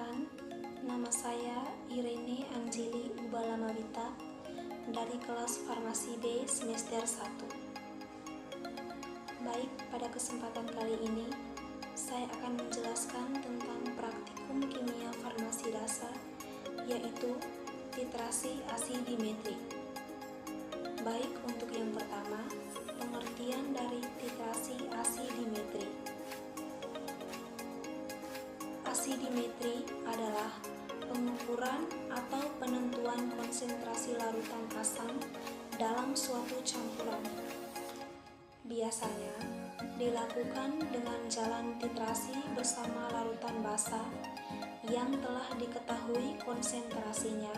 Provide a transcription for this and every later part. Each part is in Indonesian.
Perkenalkan, nama saya Irene Anjeli Ubalamawita dari kelas Farmasi B semester 1. Baik, pada kesempatan kali ini saya akan menjelaskan tentang praktikum kimia farmasi dasar, yaitu titrasi asidimetri. Baik, untuk yang pertama, pengertian dari titrasi asidimetri. Asidimetri adalah pengukuran atau penentuan konsentrasi larutan asam dalam suatu campuran. Biasanya dilakukan dengan jalan titrasi bersama larutan basah yang telah diketahui konsentrasinya,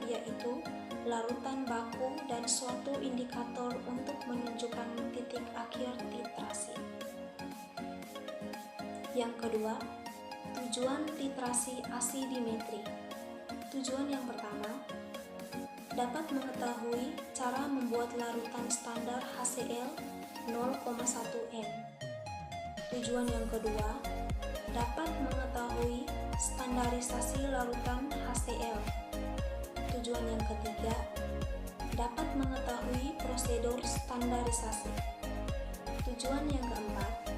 yaitu larutan baku dan suatu indikator untuk menunjukkan titik akhir titrasi. Yang kedua, tujuan titrasi asidimetri. Tujuan yang pertama, dapat mengetahui cara membuat larutan standar HCl 0,1 N. Tujuan yang kedua, dapat mengetahui standarisasi larutan HCl. Tujuan yang ketiga, dapat mengetahui prosedur standarisasi. Tujuan yang keempat,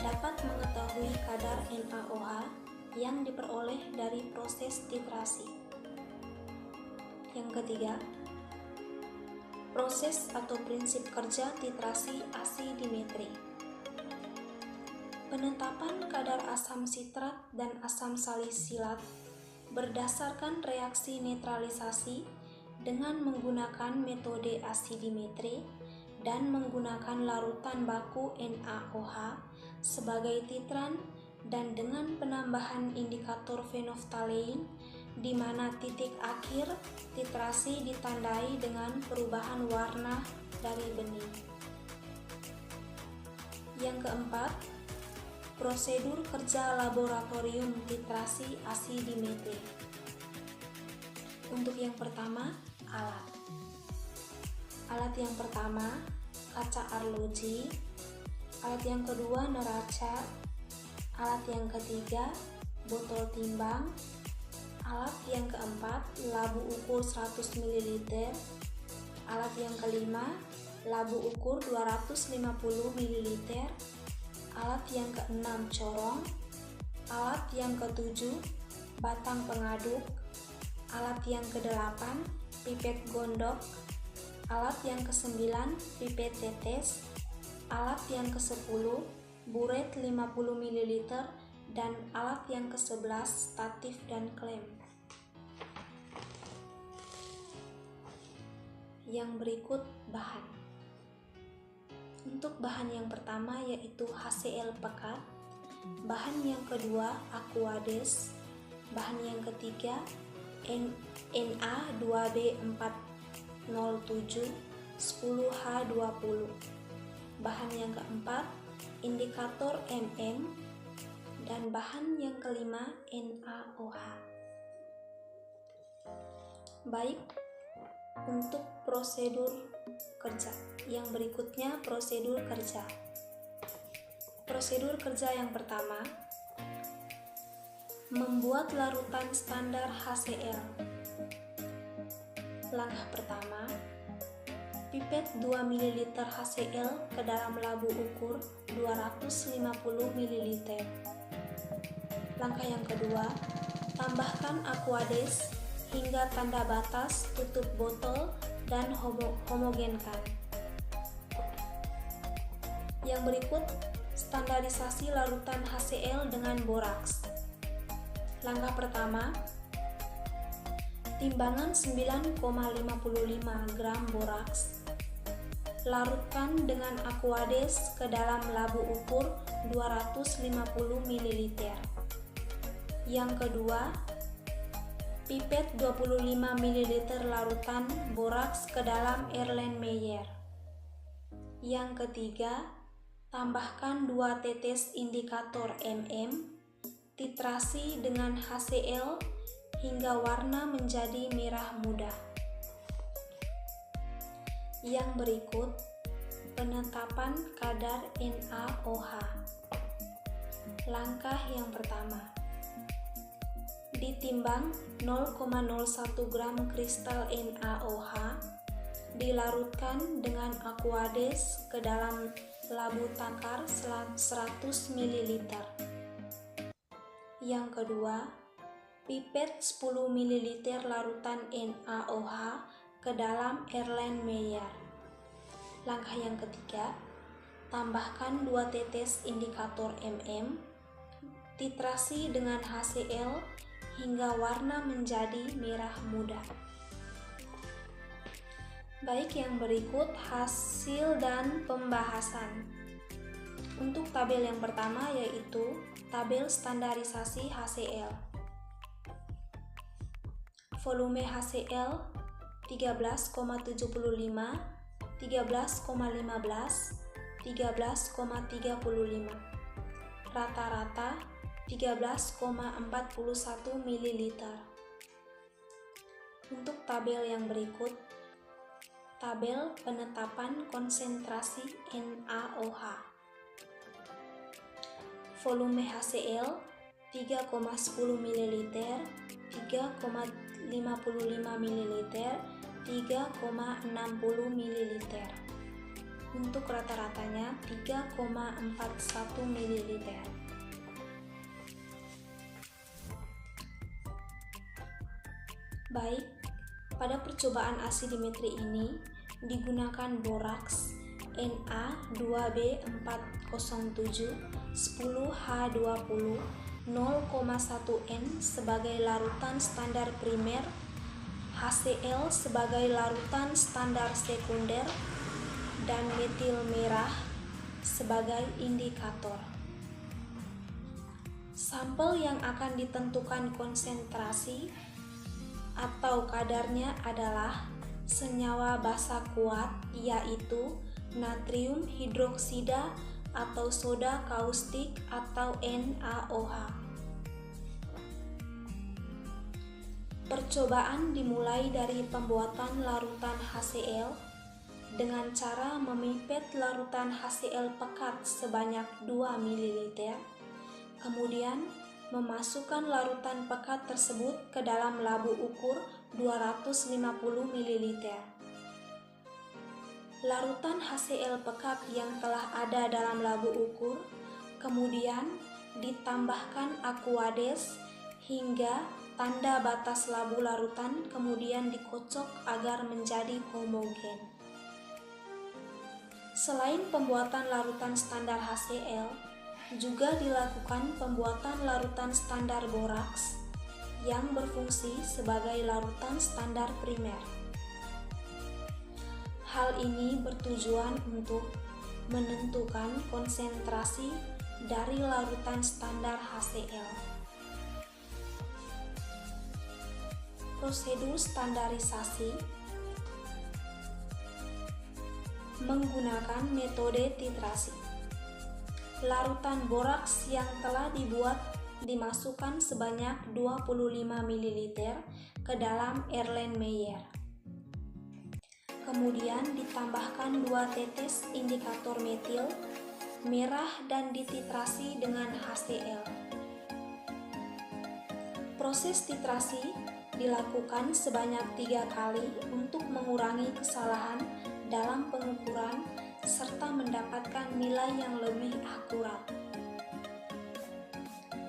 dapat mengetahui kadar NaOH yang diperoleh dari proses titrasi. Yang ketiga, proses atau prinsip kerja titrasi asidimetri. Penetapan kadar asam sitrat dan asam salisilat berdasarkan reaksi netralisasi dengan menggunakan metode asidimetri dan menggunakan larutan baku NaOH sebagai titran dan dengan penambahan indikator fenoftalein di mana titik akhir titrasi ditandai dengan perubahan warna dari bening. Yang keempat, prosedur kerja laboratorium titrasi asidimetri. Untuk yang pertama, alat. Alat yang pertama, kaca arloji. Alat yang kedua, neraca. Alat yang ketiga, botol timbang. Alat yang keempat, labu ukur 100 ml. Alat yang kelima, labu ukur 250 ml. Alat yang keenam, corong. Alat yang ketujuh, batang pengaduk. Alat yang kedelapan, pipet gondok. Alat yang kesembilan, pipet tetes. Alat yang ke-10, buret 50 ml, dan alat yang ke-11, statif dan klem. Yang berikut bahan. Untuk bahan yang pertama yaitu HCl pekat, bahan yang kedua Aquades, bahan yang ketiga Na2B407 10H20, bahan yang keempat indikator MM, dan bahan yang kelima NaOH. Baik, untuk prosedur kerja. Yang berikutnya prosedur kerja. Prosedur kerja yang pertama, membuat larutan standar HCl. Langkah pertama, pipet 2 ml HCl ke dalam labu ukur 250 ml. Langkah yang kedua, tambahkan Aquades hingga tanda batas tutup botol dan homogenkan. Yang berikut, standarisasi larutan HCl dengan boraks. Langkah pertama, timbangan 9,55 gram boraks. Larutkan dengan Aquades ke dalam labu ukur 250 ml. Yang kedua, pipet 25 ml larutan boraks ke dalam Erlenmeyer. Yang ketiga, tambahkan 2 tetes indikator MM, titrasi dengan HCl hingga warna menjadi merah muda. Yang berikut, penetapan kadar NaOH. Langkah yang pertama, ditimbang 0,01 gram kristal NaOH dilarutkan dengan Aquades ke dalam labu takar 100 ml. Yang kedua, pipet 10 ml larutan NaOH ke dalam Erlenmeyer. Langkah yang ketiga, tambahkan 2 tetes indikator titrasi dengan HCl hingga warna menjadi merah muda. Baik, yang berikut hasil dan pembahasan. Untuk tabel yang pertama yaitu tabel standarisasi HCl. Volume HCl 13,75, 13,15, 13,35. Rata-rata 13,41 ml. Untuk tabel yang berikut, tabel penetapan konsentrasi NaOH. Volume HCl 3,10 ml, 3,55 ml, 3,60 ml. Untuk rata-ratanya 3,41 ml. Baik, pada percobaan asidimetri ini digunakan boraks Na2B407 10H20 0,1N sebagai larutan standar primer, HCl sebagai larutan standar sekunder, dan metil merah sebagai indikator. Sampel yang akan ditentukan konsentrasi atau kadarnya adalah senyawa basa kuat, yaitu natrium hidroksida atau soda kaustik atau NaOH. Percobaan dimulai dari pembuatan larutan HCl dengan cara memipet larutan HCl pekat sebanyak 2 ml, kemudian memasukkan larutan pekat tersebut ke dalam labu ukur 250 ml. Larutan HCl pekat yang telah ada dalam labu ukur kemudian ditambahkan Aquades hingga tanda batas labu larutan kemudian dikocok agar menjadi homogen. Selain pembuatan larutan standar HCl, juga dilakukan pembuatan larutan standar boraks yang berfungsi sebagai larutan standar primer. Hal ini bertujuan untuk menentukan konsentrasi dari larutan standar HCl. Prosedur standarisasi menggunakan metode titrasi. Larutan boraks yang telah dibuat dimasukkan sebanyak 25 ml ke dalam Erlenmeyer. Kemudian ditambahkan 2 tetes indikator metil merah dan dititrasi dengan HCl. Proses titrasi dilakukan sebanyak 3 kali untuk mengurangi kesalahan dalam pengukuran serta mendapatkan nilai yang lebih akurat.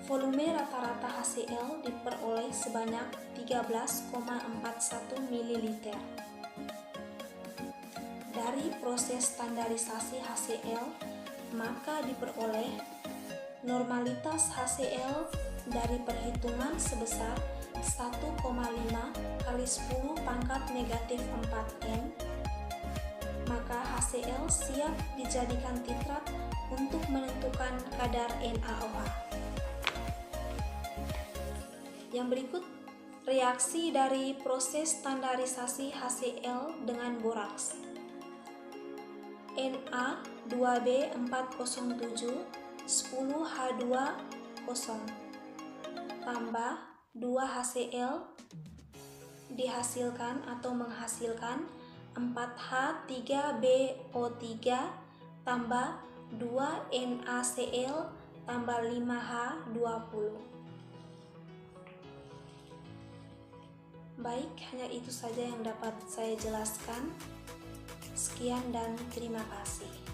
Volume rata-rata HCl diperoleh sebanyak 13,41 ml. Dari proses standarisasi HCl, maka diperoleh normalitas HCl dari perhitungan sebesar 1,5 kali 10 pangkat negatif 4N, maka HCl siap dijadikan titrat untuk menentukan kadar NaOH. Yang berikut reaksi dari proses standarisasi HCl dengan boraks. Na2B407 10H20 tambah 2 HCl dihasilkan atau menghasilkan 4H3BO3 tambah 2 NaCl tambah 5H20. Baik, hanya itu saja yang dapat saya jelaskan. Sekian dan terima kasih.